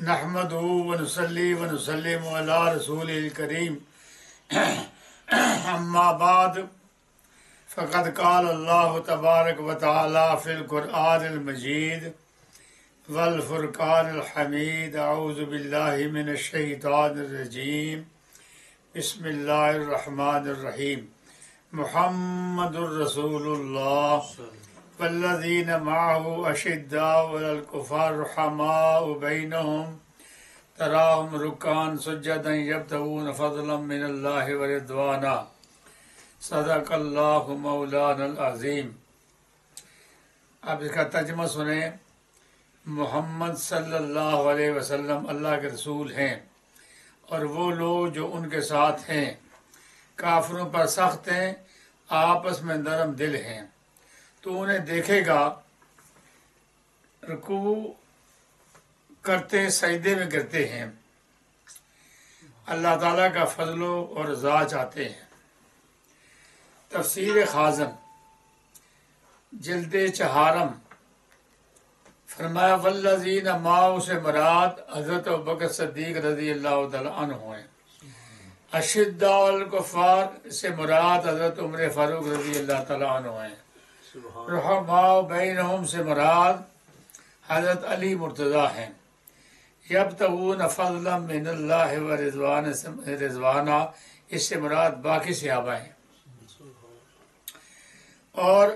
نحمدہ ونصلی ونسلم علی رسول الکریم اما بعد فقد قال اللہ تبارک و تعالی فی القرآن المجید والفرقان الحمید اعوذ باللہ من الشیطان الرجیم بسم اللہ الرحمن الرحیم محمد الرسول اللہ والذین معه اشداء علی الکفار رحماء بینہم تراہم رکعا سجدا یبتغون فضلا من اللہ ورضوانا صدق اللہ مولانا العظیم۔ آپ اس کا ترجمہ سنیں۔ محمد صلی اللہ علیہ وسلم اللہ کے رسول ہیں اور وہ لوگ جو ان کے ساتھ ہیں کافروں پر سخت ہیں، آپس میں نرم دل ہیں، تو انہیں دیکھے گا رکوع کرتے سجدے میں گرتے ہیں، اللہ تعالیٰ کا فضل اور رضا چاہتے ہیں۔ تفسیر خازن جلد چہارم فرمایا والذین معہ سے مراد حضرت ابوبکر صدیق رضی اللہ تعالیٰ عنہ ہیں۔ اشداء الکفار سے مراد حضرت عمر فاروق رضی اللہ تعالیٰ عنہ ہیں۔ رحماء بینہم سے مراد حضرت علی مرتضیٰ ہیں۔ یبتغون فضلا من اللہ ورضوانا اس سے مراد باقی صحابہ ہیں۔ اور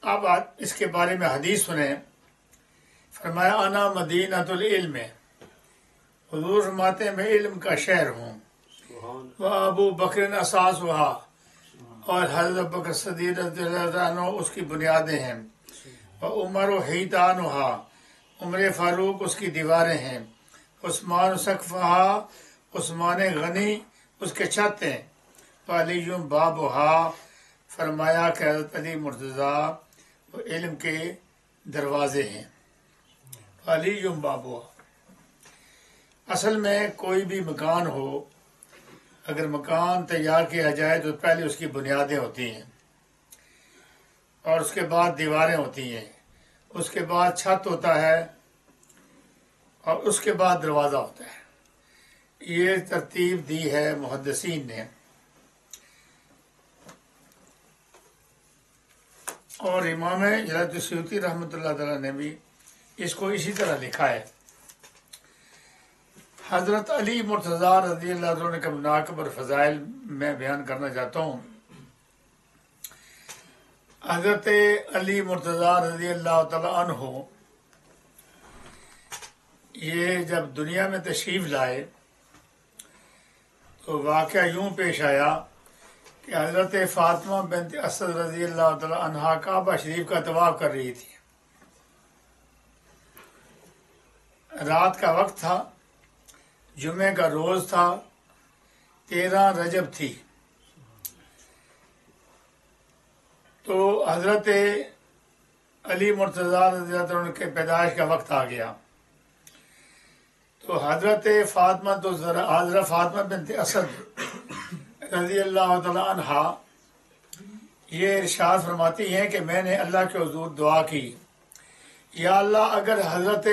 اب اس کے بارے میں حدیث سنیں۔ فرمایا انا مدینۃ العلم، حضور فرماتے ہیں میں علم کا شہر ہوں۔ وہ ابو بکر اساسها، اور حضرت بکر صدیق رضی اللہ عنہ اس کی بنیادیں ہیں۔ وہ عمر حیطانها، عمر فاروق اس کی دیواریں ہیں۔ عثمان سقفها، عثمان غنی اس کے چھت ہیں۔ علی بابها، فرمایا کہ حضرت علی مرتضیٰ وہ علم کے دروازے ہیں۔ علی بابها، اصل میں کوئی بھی مکان ہو، اگر مکان تیار کیا جائے تو پہلے اس کی بنیادیں ہوتی ہیں اور اس کے بعد دیواریں ہوتی ہیں، اس کے بعد چھت ہوتا ہے اور اس کے بعد دروازہ ہوتا ہے۔ یہ ترتیب دی ہے محدثین نے، اور امام جلالۃ السیوطی رحمۃ اللہ تعالیٰ نے بھی اس کو اسی طرح لکھا ہے۔ حضرت علی مرتضیٰ رضی اللہ عنہ کے مناقب اور فضائل میں بیان کرنا چاہتا ہوں۔ حضرت علی مرتضیٰ رضی اللہ تعالیٰ عنہ یہ جب دنیا میں تشریف لائے تو واقعہ یوں پیش آیا کہ حضرت فاطمہ بنت اسد رضی اللہ تعالیٰ عنہا کعبہ شریف کا طواف کر رہی تھی۔ رات کا وقت تھا، جمعے کا روز تھا، 13 رجب تھی، تو حضرت علی مرتضیٰ رضی اللہ عنہ کے پیدائش کا وقت آ گیا۔ تو حضرت فاطمہ بنت اسد رضی اللہ تعالیٰ عنہا یہ ارشاد فرماتی ہیں کہ میں نے اللہ کے حضور دعا کی، یا اللہ اگر حضرت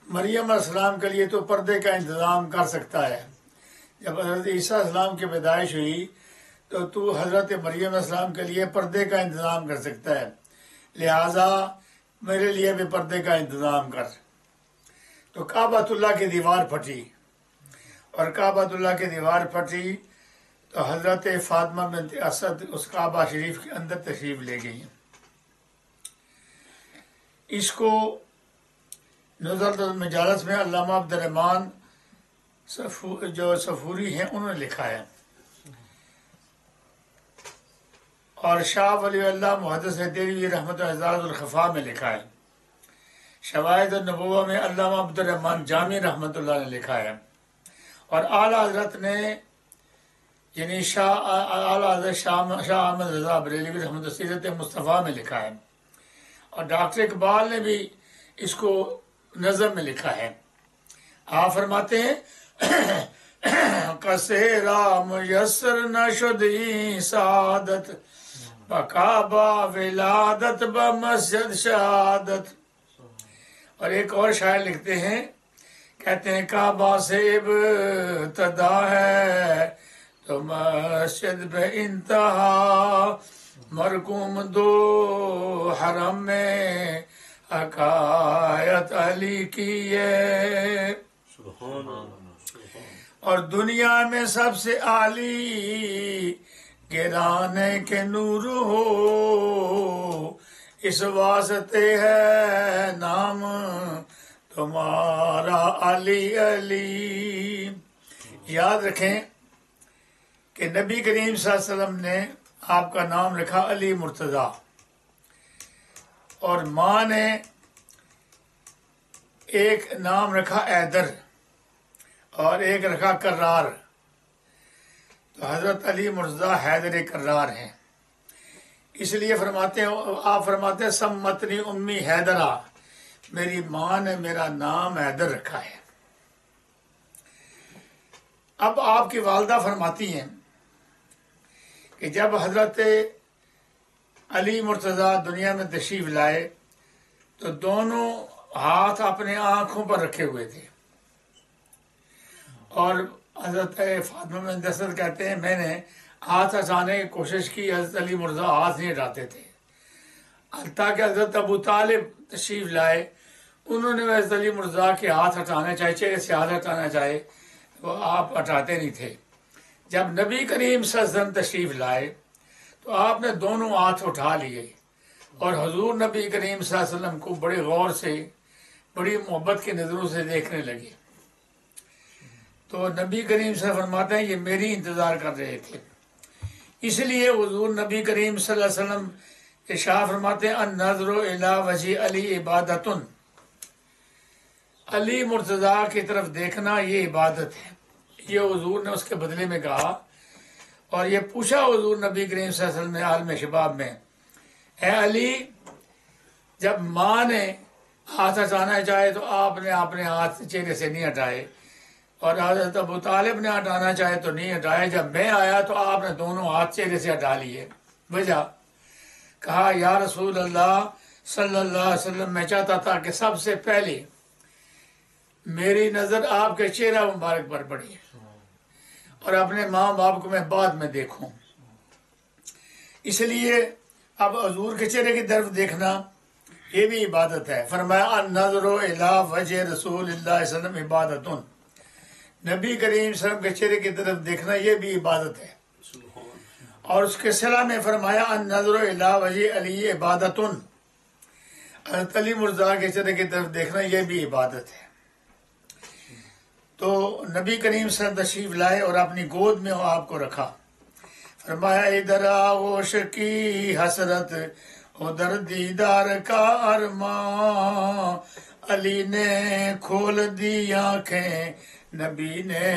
مریم علیہ السلام کے لیے تو پردے کا انتظام کر سکتا ہے، جب حضرت عیسیٰ علیہ السلام کی پیدائش ہوئی تو تو حضرت مریم علیہ السلام کے لیے پردے کا انتظام کر سکتا ہے، لہٰذا میرے لیے بھی پردے کا انتظام کر۔ تو کعبۃ اللہ کی دیوار پھٹی، اور کعبۃ اللہ کی دیوار پھٹی تو حضرت فاطمہ بنت اسد اس کعبہ شریف کے اندر تشریف لے گئی۔ اس کو نظرۃ المجالس میں علامہ عبد الرحمن جو صفوری ہیں انہوں نے لکھا ہے، اور شاہ ولی اللہ محدث دہلوی رحمۃ اللہ الخفا میں لکھا ہے۔ شواہد النبوہ میں علامہ عبد الرحمن جامی رحمۃ اللہ نے لکھا ہے، اور اعلیٰ حضرت نے یعنی اعلیٰ حضرت شاہ احمد رضا بریلوی رحمۃ اللہ سیرت مصطفیٰ میں لکھا ہے، اور ڈاکٹر اقبال نے بھی اس کو نظم میں لکھا ہے۔ آپ فرماتے ہیں کسیرا میسر نشدی سعادت بکعبہ ولادت بمسجد شہادت۔ اور ایک اور شاعر لکھتے ہیں کہتے ہیں کعبہ سے ابتدا ہے تو مسجد پہ انتہا، مرکوم دو حرم میں حکایت علی کی ہے، اور دنیا میں سب سے عالی گرانے کے نور ہو، اس واسطے ہے نام تمہارا علی علی۔ یاد رکھیں کہ نبی کریم صلی اللہ علیہ وسلم نے آپ کا نام رکھا علی مرتضیٰ، اور ماں نے ایک نام رکھا حیدر اور ایک رکھا کرار، تو حضرت علی مرتضیٰ حیدر کرار ہیں۔ اس لیے فرماتے ہیں، آپ فرماتے ہیں سمتنی امی حیدرہ، میری ماں نے میرا نام حیدر رکھا ہے۔ اب آپ کی والدہ فرماتی ہیں کہ جب حضرت علی مرتضیٰ دنیا میں تشریف لائے تو دونوں ہاتھ اپنے آنکھوں پر رکھے ہوئے تھے، اور حضرت فاطمہ بنت اسد کہتے ہیں میں نے ہاتھ ہٹانے کی کوشش کی، حضرت علی مرتضیٰ ہاتھ نہیں ہٹاتے تھے، تاکہ حضرت ابو طالب تشریف لائے، انہوں نے حضرت علی مرتضیٰ کے ہاتھ ہٹانا چاہے، چہرے سے ہاتھ ہٹانا چاہے، وہ آپ ہٹاتے نہیں تھے۔ جب نبی کریم صلی اللہ علیہ وسلم تشریف لائے تو آپ نے دونوں ہاتھ اٹھا لیے، اور حضور نبی کریم صلی اللہ علیہ وسلم کو بڑے غور سے، بڑی محبت کی نظروں سے دیکھنے لگے۔ تو نبی کریم صلی اللہ علیہ وسلم فرماتے ہیں یہ میری انتظار کر رہے تھے، اس لیے حضور نبی کریم صلی اللہ علیہ وسلم ارشاد فرماتے ہیں النظر الی وجہ علی عبادت، علی مرتضیٰ کی طرف دیکھنا یہ عبادت ہے۔ یہ حضور نے اس کے بدلے میں کہا، اور یہ پوچھا حضور نبی کریم صلی اللہ علیہ وسلم نے عالم شباب میں، اے علی جب ماں نے ہاتھ ہٹانا چاہے تو آپ نے اپنے ہاتھ چہرے سے نہیں ہٹائے، اور حضرت ابو طالب نے ہٹانا چاہے تو نہیں ہٹائے، جب میں آیا تو آپ نے دونوں ہاتھ چہرے سے ہٹا لیے۔ وجہ کہا یا رسول اللہ صلی اللہ علیہ وسلم میں چاہتا تھا کہ سب سے پہلے میری نظر آپ کے چہرہ مبارک پر پڑی اور اپنے ماں باپ کو میں بعد میں دیکھوں، اس لیے اب حضور کے چہرے کی طرف دیکھنا یہ بھی عبادت ہے۔ فرمایا النظر الی وجہ رسول اللہ صلی اللہ علیہ وسلم عبادت، نبی کریم صلی اللہ علیہ وسلم کے چہرے کی طرف دیکھنا یہ بھی عبادت ہے۔ اور اس کے صلح میں فرمایا النظر الی وجہ علی عبادت، حضرت علی مرتضیٰ کے چہرے کی طرف دیکھنا یہ بھی عبادت ہے۔ تو نبی کریم صلی اللہ علیہ وسلم تشریف لائے اور اپنی گود میں آپ کو رکھا، فرمایا ادھر آغوش کی حسرت ادھر دیدار کا ارماں، علی نے کھول دی آنکھیں نبی نے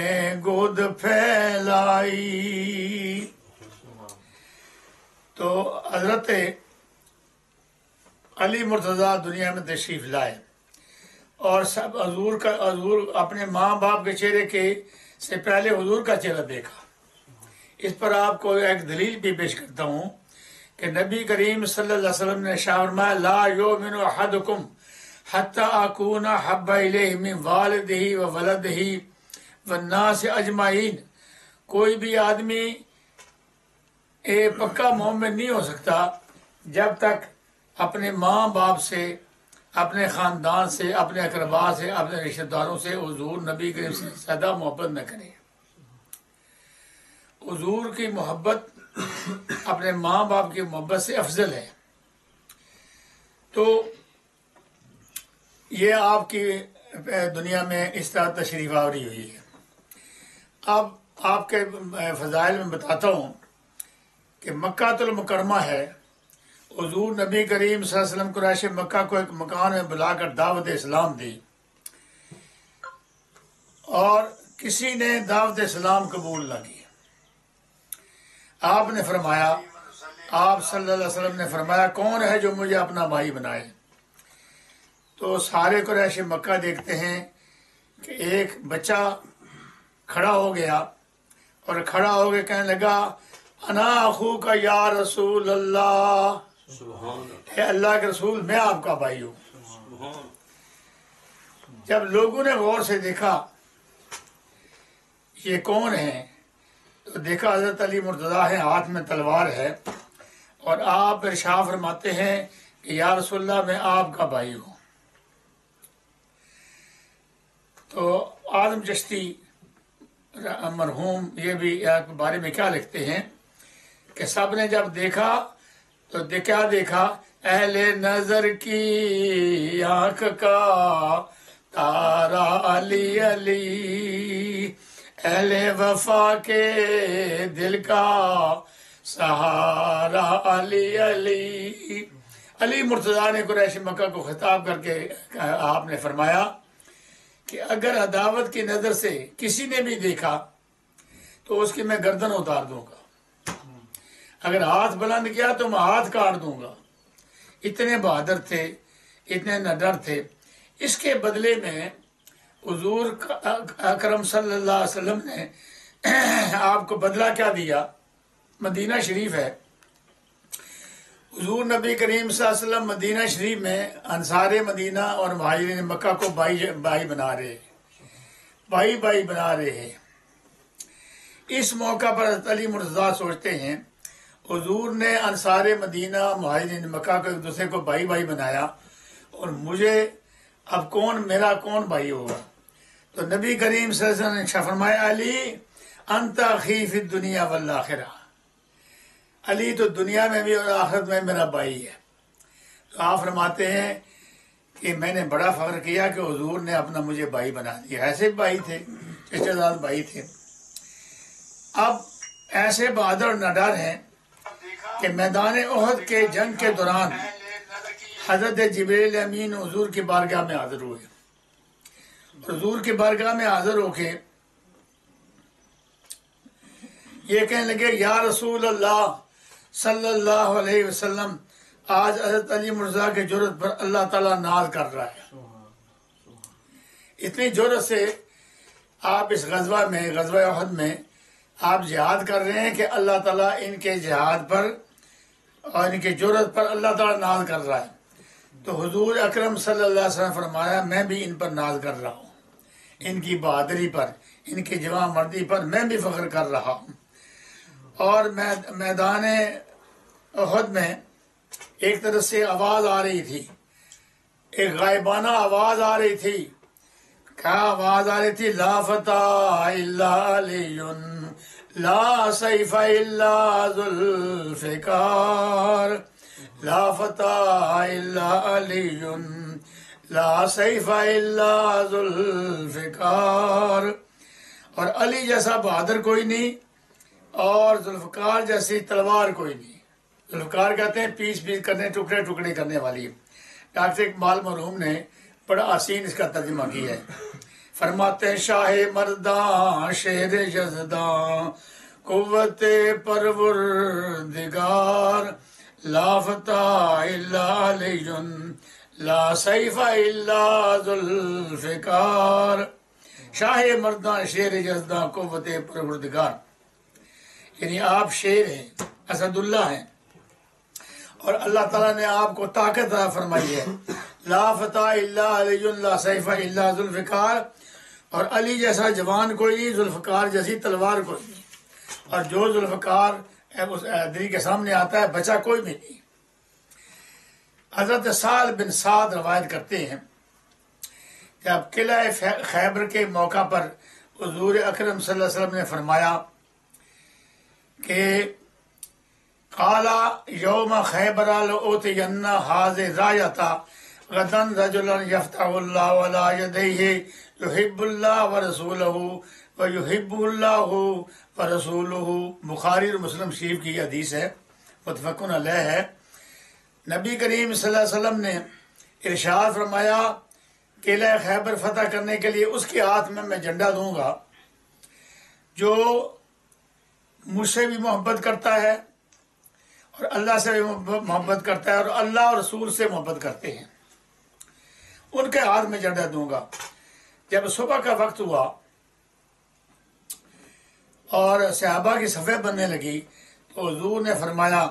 گود پھیلائی۔ تو حضرت علی مرتضیٰ دنیا میں تشریف لائے اور سب حضور اپنے ماں باپ کے چہرے کے سے پہلے حضور کا چہرہ دیکھا۔ اس پر آپ کو ایک دلیل بھی پیش کرتا ہوں کہ نبی کریم صلی اللہ علیہ وسلم نے فرمایا لا یؤمن احدکم حتی اکون احب الیہ من والدہ و ولدہ والناس اجمعین، کوئی بھی آدمی پکا مومن نہیں ہو سکتا جب تک اپنے ماں باپ سے، اپنے خاندان سے، اپنے اقرباء سے، اپنے رشتہ داروں سے حضور نبی کریم سے زیادہ محبت نہ کرے۔ حضور کی محبت اپنے ماں باپ کی محبت سے افضل ہے۔ تو یہ آپ کی دنیا میں اس طرح تشریف آوری ہوئی ہے۔ اب آپ کے فضائل میں بتاتا ہوں کہ مکہ المکرمہ ہے، حضور نبی کریم صلی اللہ علیہ وسلم قریش مکہ کو ایک مکان میں بلا کر دعوت اسلام دی، اور کسی نے دعوت اسلام قبول نہ کی۔ آپ نے فرمایا، آپ صلی اللہ علیہ وسلم نے فرمایا کون ہے جو مجھے اپنا بھائی بنائے؟ تو سارے قریش مکہ دیکھتے ہیں کہ ایک بچہ کھڑا ہو گیا، اور کھڑا ہو کے کہنے لگا انا اخوک یا رسول اللہ، اے اللہ کے رسول میں آپ کا بھائی ہوں۔ جب لوگوں نے غور سے دیکھا یہ کون ہے تو دیکھا حضرت علی مرتضیٰ ہے، ہاتھ میں تلوار ہے، اور آپ ارشاد فرماتے ہیں کہ یا رسول اللہ میں آپ کا بھائی ہوں۔ تو آدم چشتی مرحوم یہ بھی بارے میں کیا لکھتے ہیں کہ سب نے جب دیکھا تو کیا دیکھا؟ اہل نظر کی آنکھ کا تارا علی علی، اہل وفا کے دل کا سہارا علی علی۔ علی مرتضیٰ نے قریش مکہ کو خطاب کر کے آپ نے فرمایا کہ اگر عداوت کی نظر سے کسی نے بھی دیکھا تو اس کی میں گردن اتار دوں گا، اگر ہاتھ بلند کیا تو میں ہاتھ کاٹ دوں گا۔ اتنے بہادر تھے، اتنے نڈر تھے۔ اس کے بدلے میں حضور اکرم صلی اللہ علیہ وسلم نے آپ کو بدلہ کیا دیا؟ مدینہ شریف ہے، حضور نبی کریم صلی اللہ علیہ وسلم مدینہ شریف میں انصار مدینہ اور مہاجرین مکہ کو بھائی بنا رہے ہیں۔ اس موقع پر حضرت علی مرتضیٰ سوچتے ہیں حضور نے انصار مدینہ مہاجرین مکہ کو ایک دوسرے کو بھائی بنایا، اور مجھے اب میرا کون بھائی ہوگا؟ تو نبی کریم صلی اللہ علیہ وسلم نے فرمایا علی انت اخی فی الدنیا والآخرہ، علی تو دنیا میں بھی اور آخرت میں میرا بھائی ہے۔ تو آپ فرماتے ہیں کہ میں نے بڑا فخر کیا کہ حضور نے اپنا مجھے بھائی بنا دیا۔ ایسے بھائی تھے، رشتہ دار بھائی تھے۔ اب ایسے بہادر اور نڈر ہیں کہ میدان احد کے جنگ کے دوران حضرت جبریل امین حضور کی بارگاہ میں حاضر ہوئے، حضور کی بارگاہ میں حاضر ہو کے یہ کہنے لگے یا رسول اللہ صلی اللہ علیہ وسلم، آج حضرت علی مرتضیٰ کے جرأت پر اللہ تعالیٰ ناز کر رہا ہے۔ اتنی جرأت سے آپ اس غزوہ احد میں آپ جہاد کر رہے ہیں کہ اللہ تعالیٰ ان کے جہاد پر اور ان کے جرأت پر اللہ تعالیٰ ناز کر رہا ہے۔ تو حضور اکرم صلی اللہ علیہ وسلم فرمایا میں بھی ان پر ناز کر رہا ہوں، ان کی بہادری پر، ان کی جواں مردی پر میں بھی فخر کر رہا ہوں۔ اور میدان احد میں ایک طرف سے آواز آ رہی تھی، ایک غائبانہ آواز آ رہی تھی۔ کیا آواز آ رہی تھی؟ لا فتح الا علی، لا سیف الا ذوالفقار، لا فتح الا علی، لا سیف الا ذوالفقار۔ اور علی جیسا بہادر کوئی نہیں اور ذوالفقار جیسی تلوار کوئی نہیں۔ ذوالفقار کہتے ہیں پیس کرنے، ٹکڑے کرنے والی۔ ڈاکٹر اقبال مرحوم نے بڑا حسین اس کا ترجمہ کیا ہے۔ فرماتے ہیں شاہ مرداں شیر یزداں قوت پروردگار، لا فتح الا علی، لا سیف الا ذوالفقار۔ شاہ مرداں شیر یزداں قوت پروردگار، یعنی آپ شیر ہیں، اسد اللہ ہیں، اور اللہ تعالیٰ نے آپ کو طاقت عطا فرمائی ہے۔ لا فتح الا علی، لا سیف الا ذوالفقار، اور علی جیسا جوان کوئی نہیں، ذوالفقار جیسی تلوار کوئی نہیں، اور جو ذوالفقار دل کے سامنے آتا ہے بچا کوئی بھی نہیں۔ حضرت سہل بن سعد روایت کرتے ہیں جب قلعہ خیبر کے موقع پر حضور اکرم صلی اللہ علیہ وسلم نے فرمایا کہ قال یوم خیبر لأوتین هذه الراية غدا رجلا یفتح اللہ علی یدیہ یحب اللہ ورسولہ ویحب اللہ ورسولہ۔ بخاری اور مسلم شریف کی حدیث ہے، متفق علیہ ہے۔ نبی کریم صلی اللہ علیہ وسلم نے ارشاد فرمایا قلعہ خیبر فتح کرنے کے لیے اس کے ہاتھ میں جھنڈا دوں گا جو مجھ سے بھی محبت کرتا ہے اور اللہ سے بھی محبت کرتا ہے اور اللہ اور رسول سے محبت کرتے ہیں، ان کے ہاتھ میں جھنڈا دوں گا۔ جب صبح کا وقت ہوا اور صحابہ کی صفیں بننے لگی تو حضور نے فرمایا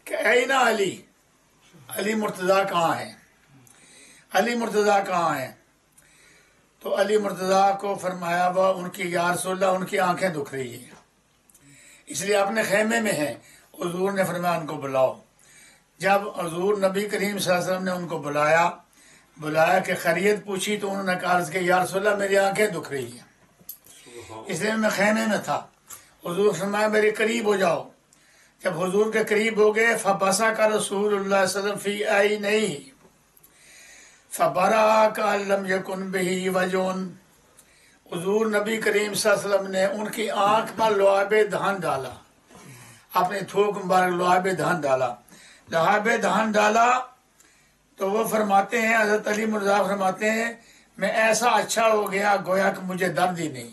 کہ اینا علی، علی مرتضیٰ کہاں ہے؟ علی مرتضیٰ کہاں ہیں؟ تو علی مرتضیٰ کو فرمایا وہ ان کی یا رسول اللہ ان کی آنکھیں دکھ رہی ہیں، اس لیے اپنے خیمے میں ہیں۔ حضور نے فرمایا ان کو بلاؤ۔ جب حضور نبی کریم صلی اللہ علیہ وسلم نے ان کو بلایا کہ خیریت پوچھی تو انہوں نے کہا کہ یا رسول اللہ میری آنکھیں دکھ رہی ہیں، اس لیے میں خیمے میں تھا۔ حضور فرمایا میرے قریب ہو جاؤ۔ جب حضور کے قریب ہو گئے فَبَصَقَ رسول اللہ صلی اللہ علیہ وسلم فی عینیہ فَبَرَأَ کَأَن لَّم یَکُن بِہ وَجْعٌ۔ حضور نبی کریم صلی اللہ علیہ وسلم نے ان کی آنکھ پر لعاب دہن ڈالا، اپنے تھوک مبارک لعاب دہن ڈالا۔ لعاب دہن ڈالا تو وہ فرماتے ہیں، حضرت علی مرتضیٰ فرماتے ہیں میں ایسا اچھا ہو گیا گویا کہ مجھے درد ہی نہیں۔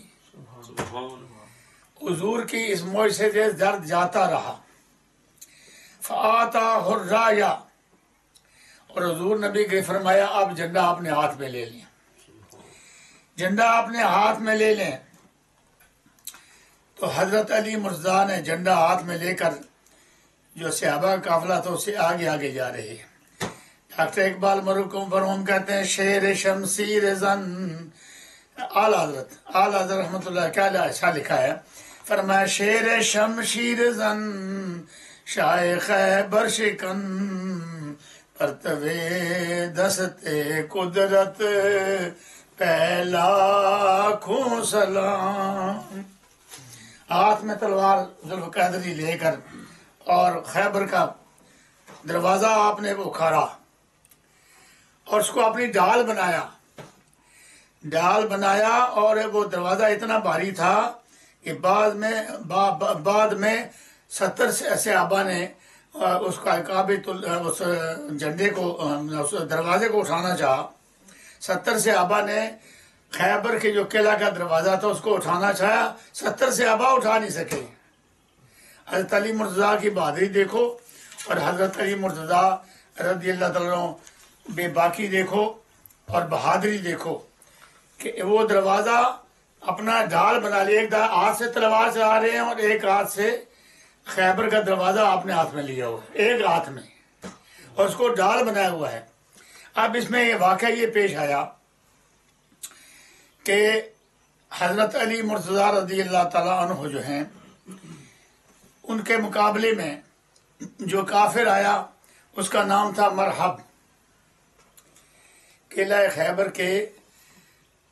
حضور کی اس معجزے سے درد جاتا رہا۔ فَآتَاهُ الرَّایَةَ، اور حضور نبی کے فرمایا اب جھنڈا اپنے ہاتھ میں لے لیں، جھنڈا اپنے ہاتھ میں لے لیں۔ تو حضرت علی مرتضیٰ نے جھنڈا ہاتھ میں لے کر جو صحابہ کا قافلہ تھا اس سے آگے آگے جا رہے ہیں۔ ڈاکٹر اقبال مرحوم کہتے ہیں شیر شمشیر زن، اعلیٰ حضرت رحمۃ اللہ کیا اچھا لکھا ہے، فرمایا شیر شمشیر زن شاہ خیبر شکن پرتوے دست قدرت پہلا لاکھوں سلام۔ ہاتھ میں تلوار ذوالقیدری لے کر اور خیبر کا دروازہ آپ نے اکھاڑا اور اس کو اپنی ڈھال بنایا اور وہ دروازہ اتنا بھاری تھا کہ بعد میں 70 صحابہ نے اس کا اس جھنڈے کو اس دروازے کو اٹھانا چاہا۔ 70 صحابہ نے خیبر کے جو قلعہ کا دروازہ تھا اس کو اٹھانا چاہا، 70 صحابہ اٹھا نہیں سکے۔ حضرت علی مرتضیٰ کی بہادری دیکھو اور حضرت علی مرتضیٰ رضی اللہ تعالیٰ عنہ بے باکی دیکھو اور بہادری دیکھو کہ وہ دروازہ اپنا ڈھال بنا لیا، ایک ہاتھ سے تلوار چلا رہے ہیں اور ایک ہاتھ سے خیبر کا دروازہ اپنے ہاتھ میں لیا ہوا ہے، ایک ہاتھ میں، اور اس کو ڈھال بنایا ہوا ہے۔ اب اس میں یہ واقعہ یہ پیش آیا کہ حضرت علی مرتضیٰ رضی اللہ تعالیٰ عنہ جو ہیں ان کے مقابلے میں جو کافر آیا اس کا نام تھا مرحب۔ قلعہ خیبر کے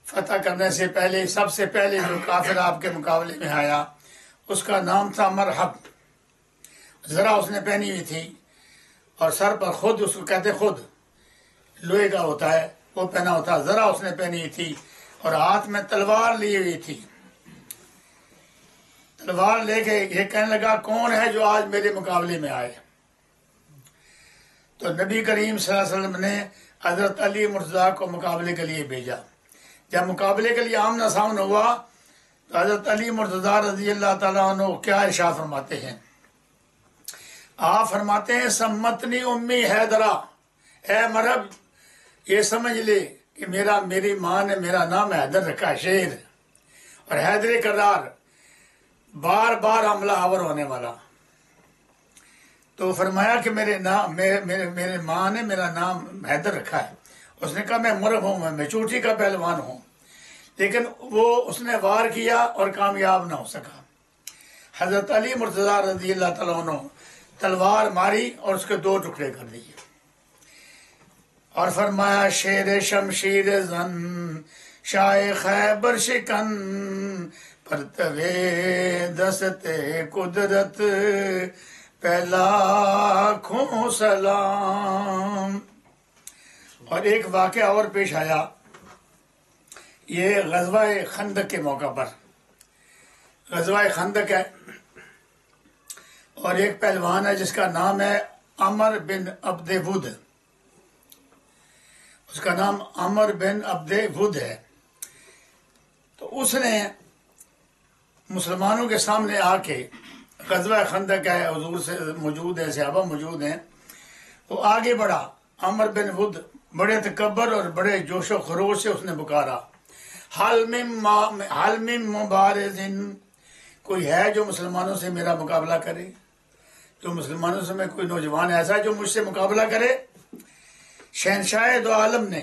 فتح کرنے سے پہلے سب سے پہلے جو کافر آپ کے مقابلے میں آیا اس کا نام تھا مرحب۔ ذرا اس نے پہنی ہوئی تھی اور سر پر خود، اس کو کہتے خود لوہے کا ہوتا ہے وہ پہنا ہوتا، ذرا اس نے پہنی ہوئی تھی اور ہاتھ میں تلوار لی ہوئی تھی۔ تلوار لے کے یہ کہنے لگا کون ہے جو آج میرے مقابلے میں آئے؟ تو نبی کریم صلی اللہ علیہ وسلم نے حضرت علی مرتضیٰ کو مقابلے کے لیے بھیجا۔ جب مقابلے کے لیے آمنا سامنا ہوا تو حضرت علی مرتضیٰ رضی اللہ تعالیٰ عنہ کیا ارشاد فرماتے ہیں؟ آپ فرماتے ہیں سمتنی امی حیدرہ، اے مرحب یہ سمجھ لے کہ میری ماں نے میرا نام حیدر رکھا، شیر، اور حیدر کرار بار بار حملہ آور ہونے والا۔ تو فرمایا کہ میرے ماں نے میرا نام حیدر رکھا ہے۔ اس نے کہا میں مرغ ہوں، میں چوٹی کا پہلوان ہوں، لیکن وہ اس نے وار کیا اور کامیاب نہ ہو سکا۔ حضرت علی مرتضیٰ رضی اللہ تعالیٰ عنہ تلوار ماری اور اس کے 2 ٹکڑے کر دیے اور فرمایا شیر شمشیر زن شاہ خیبر شکن پرتوے دست قدرت پہلا لاکھوں سلام۔ اور ایک واقعہ اور پیش آیا، یہ غزوہ خندق کے موقع پر، غزوہ خندق ہے اور ایک پہلوان ہے جس کا نام ہے عمر بن عبد ود، اس کا نام عمر بن عبد ود ہے۔ تو اس نے مسلمانوں کے سامنے آ کے، غزوہ خندق ہے، حضور سے موجود ہیں، صحابہ موجود ہیں، وہ آگے بڑھا۔ عمر بن ود بڑے تکبر اور بڑے جوش و خروش سے اس نے پکارا حل من مبارزن، کوئی ہے جو مسلمانوں سے میرا مقابلہ کرے؟ جو مسلمانوں سے میں کوئی نوجوان ایسا ہے جو مجھ سے مقابلہ کرے؟ شہنشاہ دو عالم نے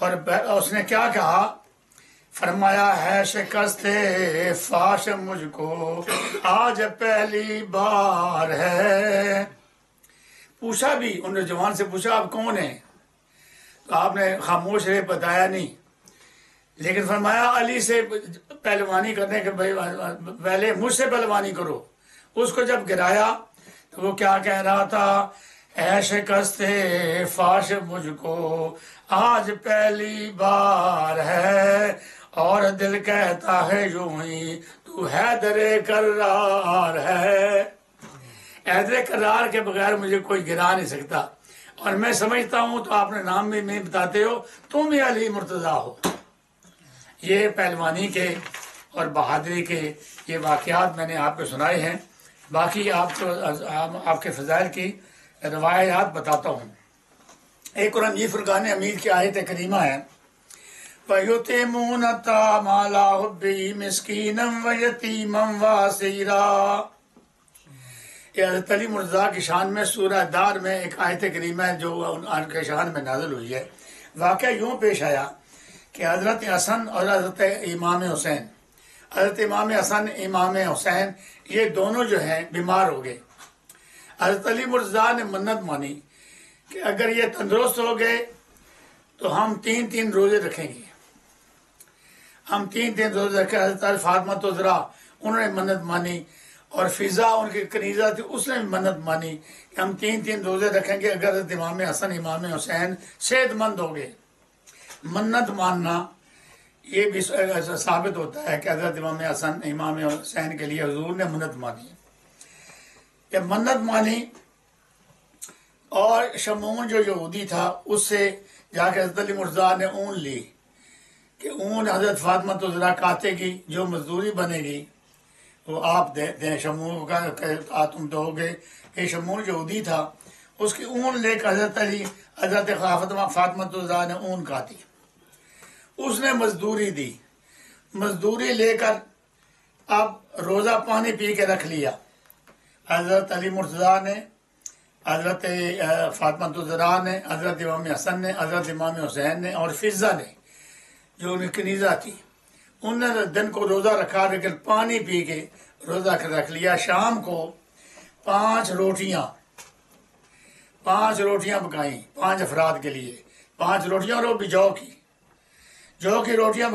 اور اس نے کیا کہا؟ فرمایا ہے شکست فاش مجھ کو آج پہلی بار ہے۔ پوچھا بھی، ان نوجوان سے پوچھا آپ کون ہیں؟ تو آپ نے خاموش رہے، بتایا نہیں، لیکن فرمایا علی سے پہلوانی کرنے کے پہلے مجھ سے پہلوانی کرو۔ اس کو جب گرایا تو وہ کیا کہہ رہا تھا؟ اے شکست فاش مجھ کو آج پہلی بار ہے، اور دل کہتا ہے یوں ہی تو حیدر کرار ہے۔ حیدر کرار کے بغیر مجھے کوئی گرا نہیں سکتا، اور میں سمجھتا ہوں تو آپ نے نام بھی نہیں بتاتے ہو، تم ہی علی مرتضیٰ ہو۔ یہ پہلوانی کے اور بہادری کے یہ واقعات میں نے آپ کو سنائے ہیں۔ باقی آپ کے فضائل کی روایات بتاتا ہوں۔ ایک قرآن مجید فرقان حمید کی آیت کریمہ ہے، وَيُطْعِمُونَ الطَّعَامَ عَلَىٰ حُبِّهِ مِسْكِينًا وَيَتِيمًا وَأَسِيرًا۔ یہ حضرت علی مرتضیٰ کی شان میں سورہ دار میں ایک آیت کریمہ ہے جو ان کے شان میں نازل ہوئی ہے۔ واقعہ یوں پیش آیا کہ حضرت حسن اور حضرت امام حسین، حضرت امام حسن امام حسین یہ دونوں جو ہیں بیمار ہو گئے۔ حضرت علی مرتضیٰ نے منت مانی کہ اگر یہ تندرست ہو گئے تو ہم 3 روزے رکھیں گے، ہم 3 روزے رکھیں۔ حضرت فاطمہ الزہرا انہوں نے منت مانی، اور فضا ان کی کنیزہ تھی، اس نے بھی منت مانی کہ ہم 3 روزے رکھیں گے اگر حضرت امام حسن امام حسین صحت مند ہو گئے۔ منت ماننا یہ بھی ثابت ہوتا ہے کہ حضرت امام حسن امام حسین کے لیے حضور نے منت مانی۔ جب منت مانی اور شمعون جو یہودی تھا اس سے جا کے حضرت علی مرتضیٰ نے اون لی کہ اون حضرت فاطمہ الزہرا کاتے گی، جو مزدوری بنے گی وہ آپ دیں شمعون کا، تم دو گے۔ یہ شمعون یہودی تھا، اس کی اون لے کر حضرت فاطمہ الزہرا نے اون کاتی، اس نے مزدوری دی، مزدوری لے کر اب روزہ پانی پی کے رکھ لیا۔ حضرت علی مرتضیٰ نے، حضرت فاطمہ الزہرا نے، حضرت امام حسن نے، حضرت امام حسین نے اور فضا نے جو ان کی کنیزہ تھی، انہوں نے دن کو روزہ رکھا، لیکن پانی پی کے روزہ رکھ لیا۔ شام کو 5 روٹیاں پکائیں 5 افراد کے لیے، 5 روٹیاں، اور وہ بھی جو کی روٹیاں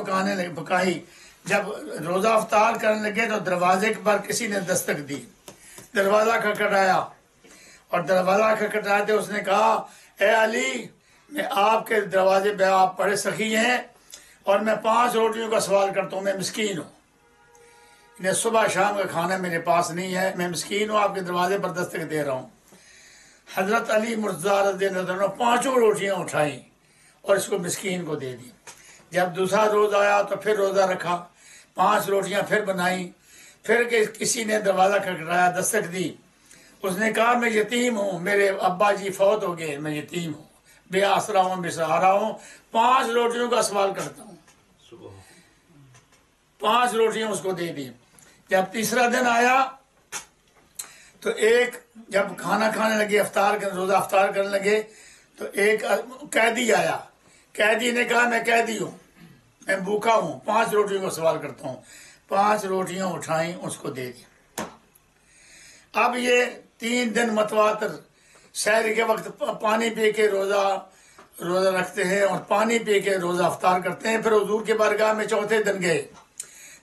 پکائی۔ جب روزہ افطار کرنے لگے تو دروازے پر کسی نے دستک دی، دروازہ کھٹکھٹایا، اور دروازہ کھٹکھٹاتے اس نے کہا اے علی، میں آپ کے دروازے پہ آپ بڑے سخی ہیں اور میں 5 روٹیوں کا سوال کرتا ہوں، میں مسکین ہوں، انہیں صبح شام کا کھانا میرے پاس نہیں ہے، میں مسکین ہوں، آپ کے دروازے پر دستک دے رہا ہوں۔ حضرت علی مرتضیٰ رضی اللہ عنہ 5 روٹیاں اٹھائیں اور اس کو مسکین کو دے دی۔ جب دوسرا روز آیا تو پھر روزہ رکھا، 5 روٹیاں پھر بنائیں، پھر کسی نے دروازہ کھٹکھٹایا، دستک دی، اس نے کہا میں یتیم ہوں، میرے ابا جی فوت ہو گئے، میں یتیم ہوں، بے آسرا ہوں، بے سہارا ہوں، 5 روٹیوں کا سوال کرتا ہوں۔ 5 روٹیاں اس کو دے دی۔ جب تیسرا دن آیا تو جب کھانا کھانے لگے، روزہ افطار کرنے لگے، تو ایک قیدی آیا، قیدی نے کہا میں قیدی ہوں، میں بھوکا ہوں، 5 روٹیوں کا سوال کرتا ہوں۔ 5 روٹیاں اٹھائیں، اس کو دے دی۔ اب یہ 3 دن متواتر سحر کے وقت پانی پی کے روزہ رکھتے ہیں اور پانی پی کے روزہ افطار کرتے ہیں۔ پھر حضور کے بارگاہ میں چوتھے دن گئے،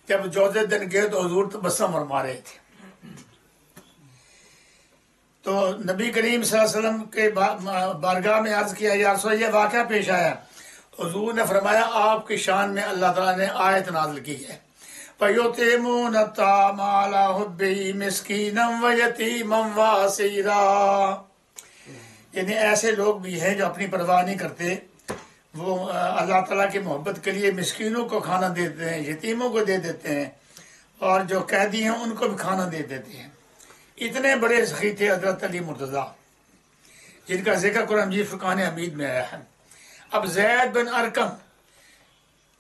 جب چوتھے دن گئے تو حضور تبسم فرما رہے تھے، تو نبی کریم صلی اللہ علیہ وسلم کے بارگاہ میں عرض کیا یا رسول اللہ، یہ واقعہ پیش آیا۔ حضور نے فرمایا آپ کی شان میں اللہ تعالیٰ نے آیت نازل کی ہے، وَيُطْعِمُونَ الطَّعَامَ عَلَىٰ حُبِّهِ مِسْكِينًا وَيَتِيمًا وَأَسِيرًا۔ یعنی ایسے لوگ بھی ہیں جو اپنی پرواہ نہیں کرتے، وہ اللہ تعالیٰ کی محبت کے لیے مسکینوں کو کھانا دیتے ہیں، یتیموں کو دے دیتے ہیں، اور جو قیدی ہیں ان کو بھی کھانا دے دیتے ہیں۔ اتنے بڑے سخی تھے حضرت علی مرتضیٰ، جن کا ذکر قرآن مجید فرقان حمید میں آیا ہے۔ اب زید بن ارقم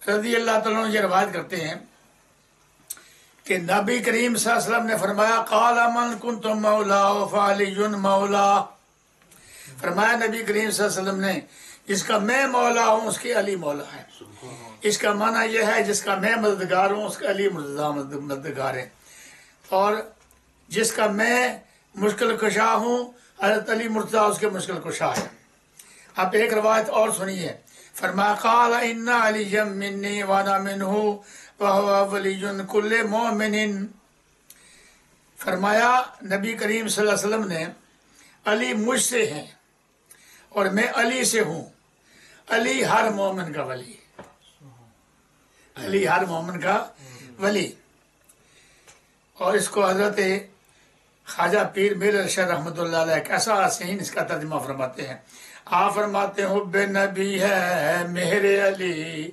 رضی اللہ تعالیٰ عنہ یہ روایت کرتے ہیں کہ نبی کریم صلی اللہ علیہ وسلم نے فرمایا قال من کنت مولا فعلی مولا۔ فرمایا نبی کریم صلی اللہ علیہ وسلم نے جس کا میں مولا ہوں اس کے علی مولا ہے۔ اس کا معنی یہ ہے جس کا میں مددگار ہوں اس کا علی مددگار ہے، اور جس کا میں مشکل کشا ہوں حضرت علی مرتضیٰ اس کے مشکل کشا ہے۔ اب ایک روایت اور سنیے، فرمایا قال ان علی منی وانا منہ وهو ولی کل مومن۔ فرمایا نبی کریم صلی اللہ علیہ وسلم نے علی مجھ سے ہیں اور میں علی سے ہوں۔ علی ہر مومن کا ولی، علی ہر مومن کا ولی۔ اور اس کو حضرت خواجہ پیر میر ارشد رحمۃ اللہ علیہ کیسا حسین اس کا ترجمہ فرماتے ہیں۔ آپ فرماتے ہیں حب نبی ہے میرے علی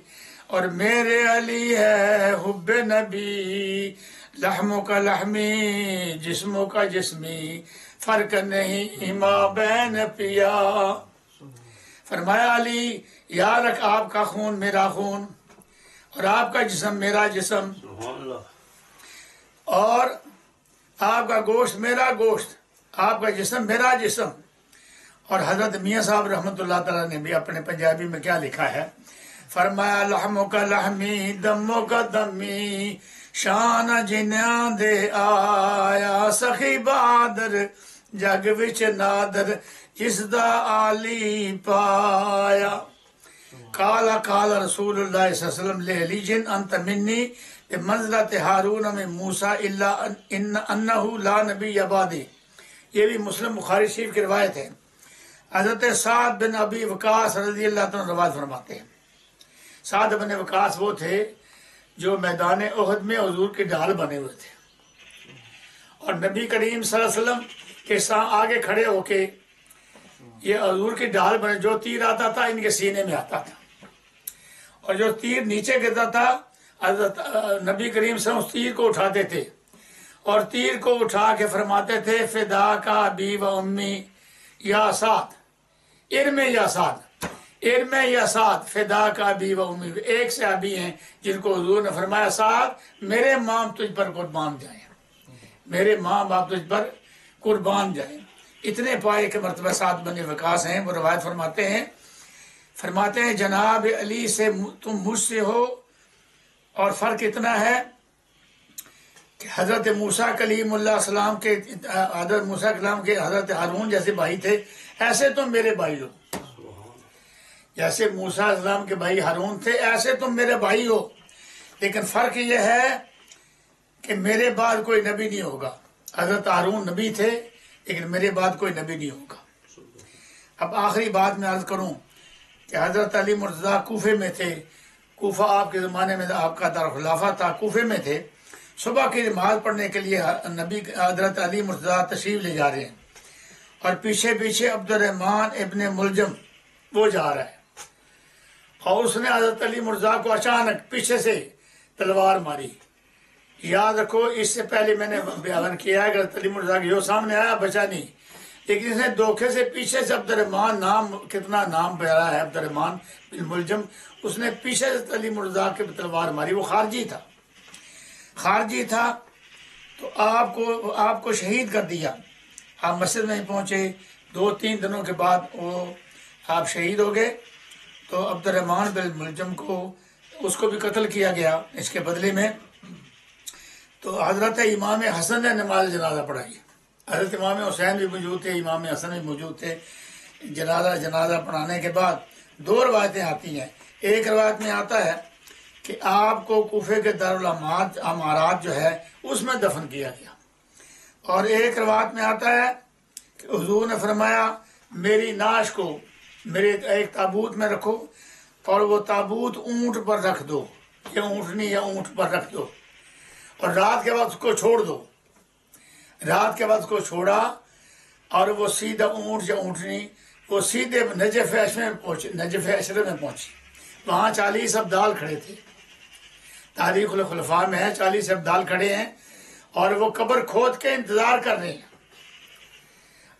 اور میرے علی ہے حب نبی، لحموں کا لحمی جسموں کا جسمی فرق نہیں ماں بین پیا۔ فرمایا علی یاد رکھ آپ کا خون میرا خون اور آپ کا جسم میرا جسم اور آپ کا گوشت میرا گوشت، آپ کا جسم میرا جسم۔ اور حضرت میاں صاحب رحمۃ اللہ تعالیٰ نے بھی اپنے پنجابی میں کیا لکھا ہے، فرمایا لحموں کا لحمی دموں کا دمی شان جنیاں دے آیا سخی بہادر جگ وچ نادر جس دا علی پایا۔ کالا کالا رسول اللہ صلی اللہ علیہ وسلم لے علی جن انت منی منزلت ہارون میں موسیٰ الا انہ لا نبی بعدی۔ یہ بھی مسلم بخاری شریف کی روایت ہے۔ حضرت سعد بن ابی وقاص رضی اللہ عنہ روایت فرماتے ہیں، سعد بن وقاص وہ تھے جو میدان احد میں حضور کے ڈھال بنے ہوئے تھے، اور نبی کریم صلی اللہ علیہ وسلم کے ساتھ آگے کھڑے ہو کے یہ حضور کی ڈھال بنے، جو تیر آتا تھا ان کے سینے میں آتا تھا، اور جو تیر نیچے گرتا تھا حضرت نبی کریم صلی اللہ علیہ وسلم اس تیر کو اٹھاتے تھے اور تیر کو اٹھا کے فرماتے تھے فدا کا ابی و امی یا سعد ارم یا سعد ارم یا سعد فدا کا ابی و امی۔ ایک صحابی ہیں جن کو حضور نے فرمایا سعد میرے ماں تجھ پر قربان جائیں، میرے ماں باپ تجھ پر قربان جائیں۔ اتنے پائے کے مرتبہ سعد بن وقاص ہیں، وہ روایت فرماتے ہیں جناب علی سے تم مجھ سے ہو، اور فرق اتنا ہے کہ حضرت موسیٰ کلیم اللہ السلام کے حضرت موسیٰ کلام کے حضرت ہارون جیسے بھائی تھے، ایسے تم میرے بھائی ہو۔ جیسے موسیٰ السلام کے بھائی ہارون تھے ایسے تم میرے بھائی ہو، لیکن فرق یہ ہے کہ میرے بعد کوئی نبی نہیں ہوگا۔ حضرت ہارون نبی تھے لیکن میرے بعد کوئی نبی نہیں ہوگا۔ اب آخری بات میں عرض کروں کہ حضرت علی مرتضیٰ کوفے میں تھے، کوفہ آپ کے زمانے میں آپ کا دارالخلافہ تھا، کوفے میں تھے۔ صبح کی نماز پڑھنے کے لیے نبی حضرت علی مرتضیٰ تشریف لے جا رہے ہیں، اور پیچھے پیچھے عبد الرحمن ابن ملجم وہ جا رہا ہے، اور اس نے حضرت علی مرتضیٰ کو اچانک پیچھے سے تلوار ماری۔ یاد رکھو اس سے پہلے میں نے بیان کیا ہے کہ حضرت علی مرتضیٰ کی جو سامنے آیا بچا نہیں، لیکن اس نے دھوکے سے پیچھے سے عبد الرحمن نام، کتنا نام پیارا ہے عبد الرحمن بن ملجم، اس نے پیچھے سے علی مرتضیٰ کے تلوار ماری۔ وہ خارجی تھا تو آپ کو شہید کر دیا۔ آپ مسجد میں پہنچے، 2-3 دنوں کے بعد وہ آپ شہید ہو گئے، تو عبد الرحمن بن ملجم کو اس کو بھی قتل کیا گیا اس کے بدلے میں۔ تو حضرت امام حسن نے نماز جنازہ پڑھائی، حضرت امام حسین بھی موجود تھے، امام حسن بھی موجود تھے۔ جنازہ پڑھانے کے بعد 2 روایتیں آتی ہیں۔ ایک روایت میں آتا ہے کہ آپ کو کوفے کے دارالامارات جو ہے اس میں دفن کیا گیا، اور ایک روایت میں آتا ہے کہ حضور نے فرمایا میری نعش کو میرے ایک تابوت میں رکھو، اور وہ تابوت اونٹ پر رکھ دو، یا اونٹنی یا اونٹ پر رکھ دو، اور رات کے وقت کو چھوڑ دو۔ رات کے وقت کو چھوڑا اور وہ سیدھا اونٹ یا اونٹنی وہ سیدھے نجف اشرف میں پہنچی۔ وہاں 40 ابدال کھڑے تھے، تاریخ الخلفاء میں ہے 40 ابدال کھڑے ہیں، اور وہ قبر کھود کے انتظار کر رہے ہیں۔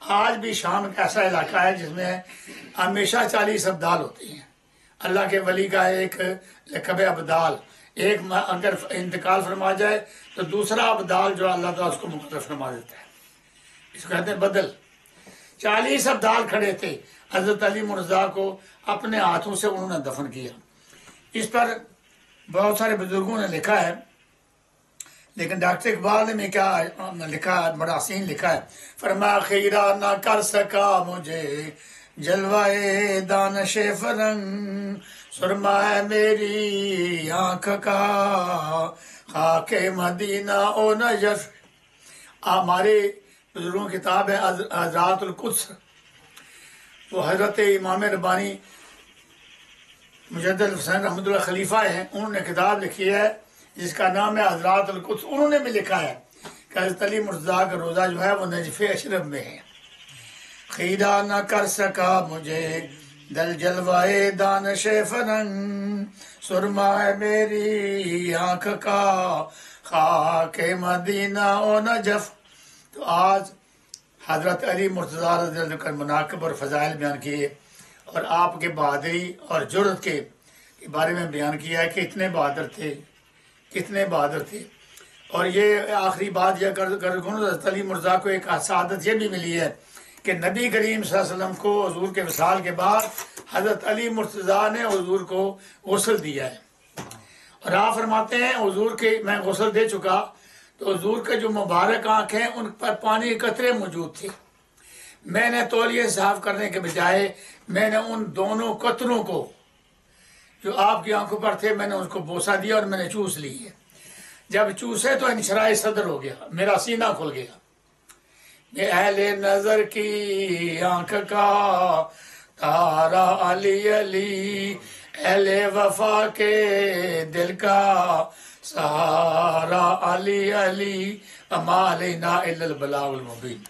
آج بھی شام ایک ایسا علاقہ ہے جس میں ہمیشہ 40 ابدال ہوتے ہیں۔ اللہ کے ولی کا ایک لقب ابدال، ایک اگر انتقال فرما جائے تو دوسرا ابدال جو اللہ تعالیٰ اس کو مقرر فرما دیتا ہے، اس کو کہتے ہیں بدل۔ 40 ابدال کھڑے تھے، حضرت علی مرتضیٰ کو اپنے ہاتھوں سے انہوں نے دفن کیا۔ اس پر بہت سارے بزرگوں نے لکھا ہے، لیکن ڈاکٹر اقبال نے کیا لکھا ہے، بڑا حسین لکھا ہے، فرمایا خیرہ نہ کر سکا مجھے جلوائے دانش فرنگ، سرما ہے میری آنکھ کا خاک مدینہ او نجف۔ ہمارے بزرگوں کی کتاب ہے حضرات القدس، وہ حضرت امام ربانی مجدد حسین رحمۃ اللہ خلیفہ ہیں، انہوں نے کتاب لکھی ہے جس کا نام ہے حضرات القدس۔ انہوں نے بھی لکھا ہے کہ حضرت علی مرتضیٰ کا روزہ جو ہے وہ نجف اشرف میں ہے۔ خیرہ نہ کر سکا مجھے دل جلوائے دانش فرنگ، سرما ہے میری آنکھ کا خاک مدینہ و نجف۔ تو آج حضرت علی مرتضیٰ رضی اللہ عنہ کا مناقب اور فضائل بیان کیے، اور آپ کے بہادری اور جرأت کے بارے میں بیان کیا ہے کہ اتنے بہادر تھے، کتنے بہادر تھے۔ اور یہ آخری بات یہ کر حضرت علی مرتضیٰ کو ایک سعادت یہ بھی ملی ہے کہ نبی کریم صلی اللہ علیہ وسلم کو حضور کے وصال کے بعد حضرت علی مرتضیٰ نے حضور کو غسل دیا ہے، اور آپ فرماتے ہیں حضور کے میں غسل دے چکا تو حضور کے جو مبارک آنکھ ہیں ان پر پانی کے قطرے موجود تھے، میں نے تولیے صاف کرنے کے بجائے میں نے ان دونوں قطروں کو جو آپ کی آنکھوں پر تھے میں نے ان کو بوسہ دیا اور میں نے چوس لی ہے۔ جب چوسے تو انشراح صدر ہو گیا، میرا سینہ کھل گیا۔ یہ اہل نظر کی آنکھ کا تارا علی علی، اہل وفا کے دل کا سہارا علی علی، اما علینا الا البلاغ المبین۔